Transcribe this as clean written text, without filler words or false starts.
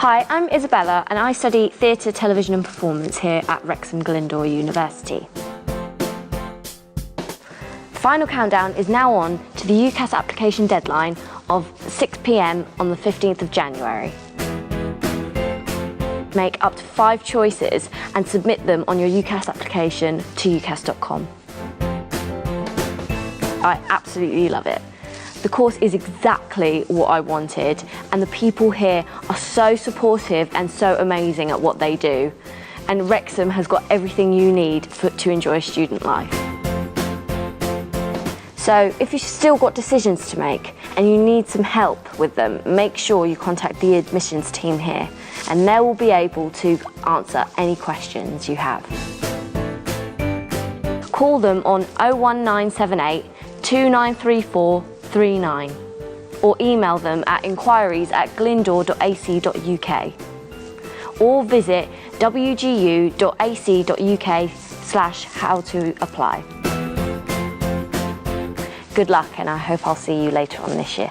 Hi, I'm Isabella and I study Theatre, Television and Performance here at Wrexham Glyndwr University. Final countdown is now on to the UCAS application deadline of 6 p.m. on the 15th of January. Make up to 5 choices and submit them on your UCAS application to ucas.com. I absolutely love it. The course is exactly what I wanted, and the people here are so supportive and so amazing at what they do. And Wrexham has got everything you need to enjoy student life. So if you've still got decisions to make and you need some help with them, make sure you contact the admissions team here and they will be able to answer any questions you have. Call them on 01978 2934 39 or email them at inquiries@glyndwr.ac.uk or visit wgu.ac.uk/how-to-apply. Good luck, and I hope I'll see you later on this year.